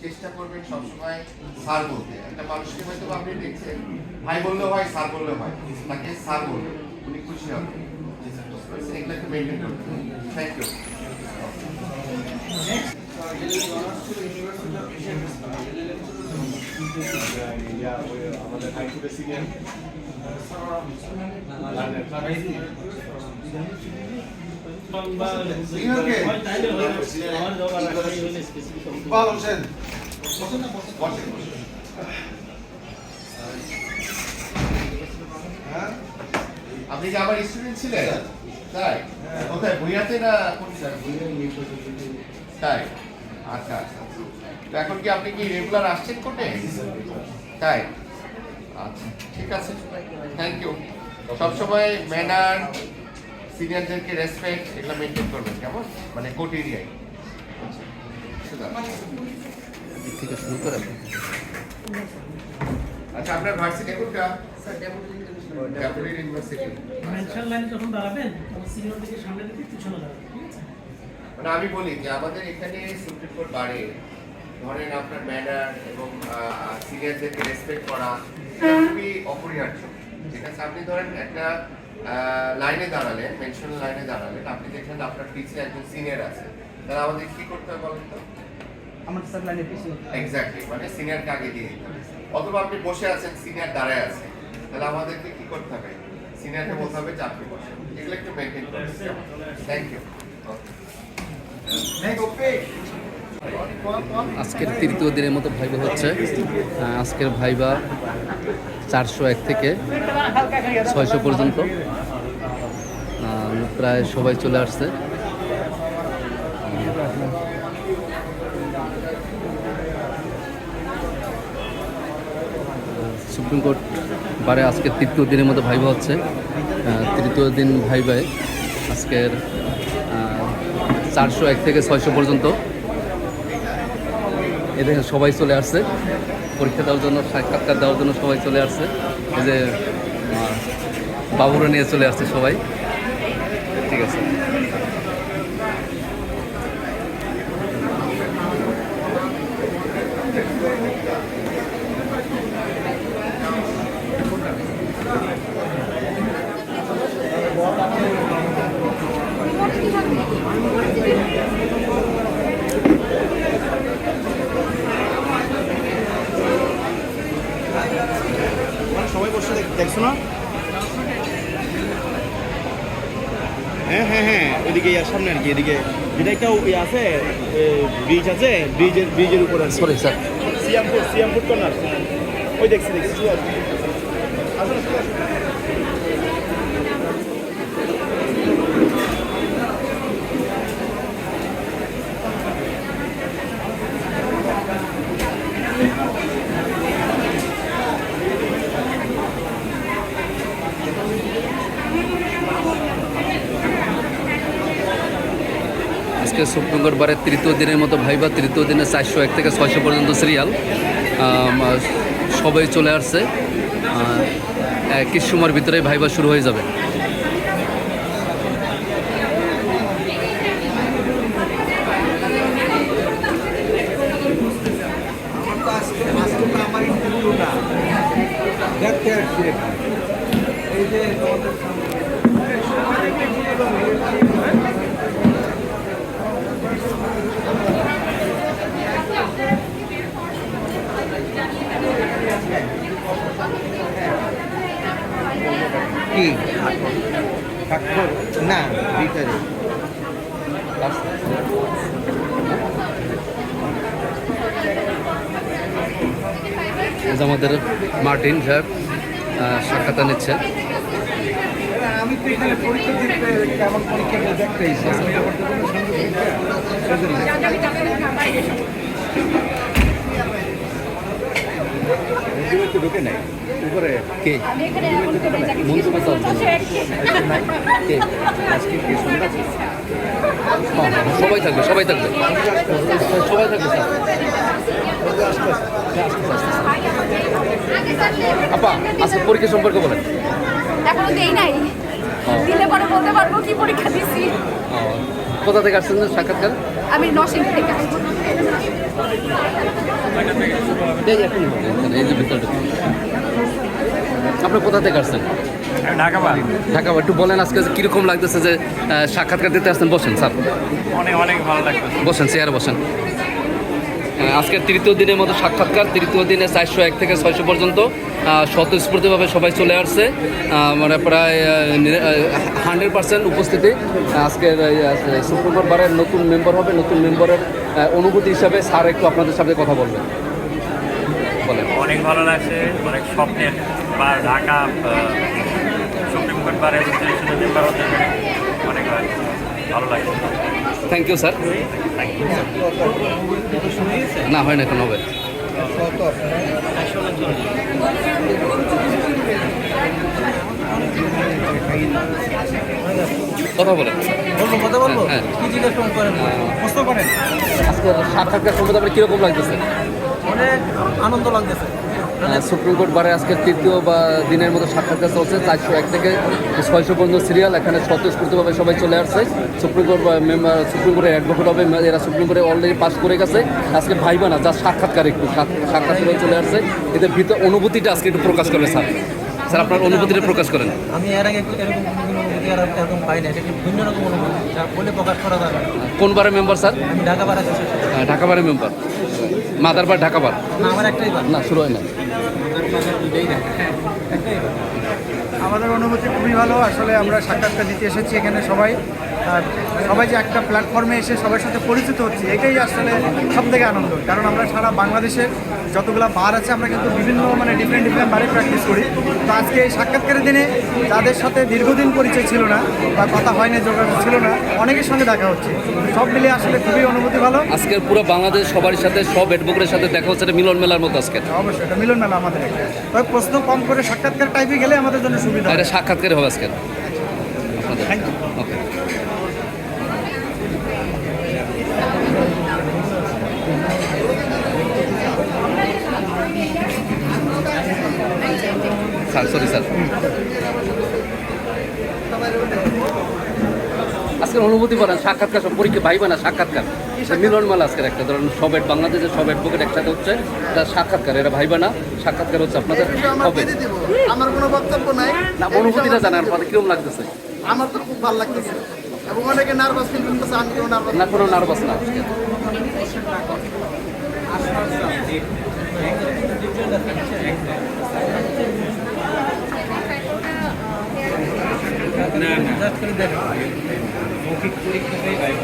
চেষ্টা করবেন সবসময় স্যার বলতে। একটা মানুষকে হয়তো আপনি দেখছেন ভাই বললেও হয়, স্যার বললেও হয়, তাকে স্যার বলবেন, উনি খুশি হবেন। এগুলো একটু মেনটেন করতে হবে। Thank you. আমাদের হাইকোর্টের সিনিয়র আপনি কি আমার স্টুডেন্ট ছিলেন? তাই কোথায় ভুইয়াতে না কোন তাই? আচ্ছা আচ্ছা। তো এখন কি আপনি কি রেগুলার আসছেন কোর্টে? তাই আচ্ছা, ঠিক আছে, থ্যাংক ইউ। সবসময় ম্যানার, সিনিয়রদেরকে রেসপেক্ট, এগুলো মেনটেন করবেন, কেমন? মানে কোর্ট এরিয়ায়। ঠিক আছে, শুরু করেন। আচ্ছা, আপনার ভার্সিটি কোনটা? Deputy university. মেনশন লাইনে যখন দাঁড়াবেন তখন সিনিয়র দিকে সামনে দিকে পিছনে দাঁড়াবেন, ঠিক আছে? মানে আমি বলি যে আমাদের এখানে সুপ্রিম কোর্ট বাড়ে, ধরেন আপনার ম্যানার এবং সিনিয়রদেরকে রেসপেক্ট করা খুবই অপরিহার্য, ঠিক আছে? আপনি ধরেন একটা লাইনে দাঁড়ালেন, মেনশন লাইনে দাঁড়ালেন, আপনি দেখলেন আপনার পিছিয়ে একজন সিনিয়র আছে, তাহলে আমাদের কি করতে হবে বলেন তো? আমার স্যার লাইনে পিছনে এক্স্যাক্টলি, মানে সিনিয়রকে আগে দিয়ে দিতে হবে। অথবা আপনি বসে আছেন, সিনিয়র দাঁড়ায় আছে, তাহলে আমাদেরকে কি করতে হবে? সিনিয়রকে বলতে হবে যে আপনি বসেন। এগুলো একটু মেনটেন করতে হবে। Thank you. আজকের তৃতীয় দিনের মতো ভাইবা হচ্ছে। আজকের ভাইবা 401 থেকে 600 পর্যন্ত, প্রায় সবাই চলে আসছে। সুপ্রিম কোর্ট বারে আজকের তৃতীয় দিনের মতো ভাইবা হচ্ছে। তৃতীয় দিন ভাইবায় আজকের 401 থেকে 600 পর্যন্ত এদের সবাই চলে আসছে পরীক্ষা দেওয়ার জন্য, সাক্ষাৎকার দেওয়ার জন্য সবাই চলে আসছে। এই যে বাবুরা নিয়ে চলে আসছে সবাই, ঠিক আছে। সবাই বসে দেখছো না? হ্যাঁ হ্যাঁ হ্যাঁ, ওইদিকে সামনে আর কি, এদিকে যেটা একটা আছে, ব্রিজ আছে, ব্রিজের উপরে। Sorry sir, CM food corner, ওই দেখছি আজকে সুপ্রিম কোর্ট বারের তৃতীয় দিনের মতো ভাইবা, তৃতীয় দিনে 401 থেকে 600 পর্যন্ত সিরিয়াল, সবাই চলে আসছে। কিছু সময়ের ভিতরেই ভাইবা শুরু হয়ে যাবে। কি না ভিতরে আমাদের মার্টিন সাহেব সাক্ষাৎ নিচ্ছে। আমি তো এখানে পরীক্ষা দিতে, কেমন পরীক্ষা দেখতে এসেছি, ঢুকে নেই উপরে কে মঞ্জু কথা কে? সবাই থাকবে, সবাই থাকবে, সবাই থাকবে স্যার। আপা আজকে পরীক্ষা সম্পর্কে বলেন। এখনো দেই নাই, দিলে পরে বলতে পারবো কি পরীক্ষা দিছি। কোথা থেকে আসছেন সাক্ষাৎকার? আমি নরসিংদী থেকে আসছি। এই এখনই হবে, এই যে ভিতরে ঢুকুন। আপনি কোথা থেকে আসছেন? ঢাকা বা ঢাকা। একটু বলেন আজকে যে কীরকম লাগতেছে যে সাক্ষাৎকার দিতে আসছেন? বসেন স্যার, অনেক অনেক ভালো লাগছে। বসেন, চেয়ারে বসেন। আজকের তৃতীয় দিনের মতো সাক্ষাৎকার, তৃতীয় দিনে 401 থেকে 600 পর্যন্ত স্বতঃস্ফূর্তভাবে সবাই চলে আসছে, মানে প্রায় 100% উপস্থিতি। আজকের সুপ্রিম কোর্ট বারের নতুন মেম্বার হবে, নতুন মেম্বারের অনুভূতি হিসাবে স্যার একটু আপনাদের সাথে কথা বলবেন, বলেন। অনেক ভালো লাগছে, অনেক স্বপ্নের বা ঢাকা সুপ্রিম কোর্ট বারের মেম্বার হতে পেরে অনেক ভালো লাগছে। Thank you sir. Thank you. না হয় না, এখন হবে। কথা বলেন। কথা বলবো? হ্যাঁ। কি জিজ্ঞেস করেন? প্রশ্ন করেন। আজকে সাক্ষাৎকার সম্বন্ধে আপনার কীরকম লাগতেছে? অনেক আনন্দ লাগতেছে। সুপ্রিম কোর্ট বারে আজকের তৃতীয় বা দিনের মতো সাক্ষাৎকার চলছে। 401 থেকে 600 পর্যন্ত সিরিয়াল। এখানে স্বতঃস্ফূর্তভাবে সবাই চলে আসছে। সুপ্রিম কোর্ট মেম্বার, সুপ্রিম কোর্টের অ্যাডভোকেট হবে, এরা সুপ্রিম কোর্টে অলরেডি পাস করে গেছে। আজকে ভাইবা না, যা সাক্ষাৎকার একটু সাক্ষাৎকারে চলে আসছে। এদের ভিতর অনুভূতিটা আজকে একটু প্রকাশ করবে স্যার। স্যার আপনার অনুভূতিটা প্রকাশ করেন। আমি এর আগে এরকম কোনো অনুভূতি আর এরকম পাই না। এটা একটি ভিন্ন রকম অনুভূতি, যা বলে প্রকাশ করা যাবে না। কোন বারে মেম্বার স্যার? আমি ঢাকা বার আছি। ঢাকা বারে মেম্বার, মাদারবার ঢাকা বার। না, আমার একটাই বার। না, শুরু হয় না। আমাদের অনুভূতি খুবই ভালো। আসলে আমরা সাক্ষাৎকার দিতে এসেছি এখানে সবাই, আর সবাই যে একটা প্ল্যাটফর্মে এসে সবার সাথে পরিচিত হচ্ছে, এটাই আসলে সব থেকে আনন্দ। কারণ আমরা সারা বাংলাদেশের যতগুলো বার আছে আমরা কিন্তু বিভিন্ন ডিফারেন্ট বারে প্র্যাকটিস করি। তো আজকে এই সাক্ষাৎকারের দিনে যাদের সাথে দীর্ঘদিন পরিচয় ছিল না বা কথা হয় না, যোগাযোগ ছিল না, অনেকের সঙ্গে দেখা হচ্ছে। সব মিলিয়ে আসলে খুবই অনুভূতি ভালো। আজকের পুরো বাংলাদেশ সবার সাথে, সব অ্যাডভোকেটের সাথে দেখা হচ্ছে, এটা মিলন মেলার মতো আজকে। অবশ্যই এটা মিলন মেলা আমাদের একটা। তবে প্রশ্ন কম করে সাক্ষাৎকার টাইপে গেলে আমাদের জন্য সুবিধা হয়। এটা সাক্ষাৎকারে হবে আজকে। ওকে। Sir, sorry sir. আজকের অনুভূতি বলেন, সাক্ষাৎকার সব পরীক্ষা ভাইবা না, সাক্ষাৎকার মিলন মেলা আজকের একটা। ধরেন সব বাংলাদেশের সব অ্যাডভোকেট একসাথে হচ্ছে, এটা সাক্ষাৎকার, এরা ভাইবা না, সাক্ষাৎকার হচ্ছে আপনাদের হবে। আমার কোনো বক্তব্য নাই। না, অনুভূতিটা জানার পরে কিরকম লাগতেছে? আমার তো খুব ভালো লাগতেছে এবং অনেকে নার্ভাস ফিল করতেছে, আমি কোনো নার্ভাস না, কোনো নার্ভাস না। জাস্ট করে দেখো। মৌখিক পরীক্ষাটাই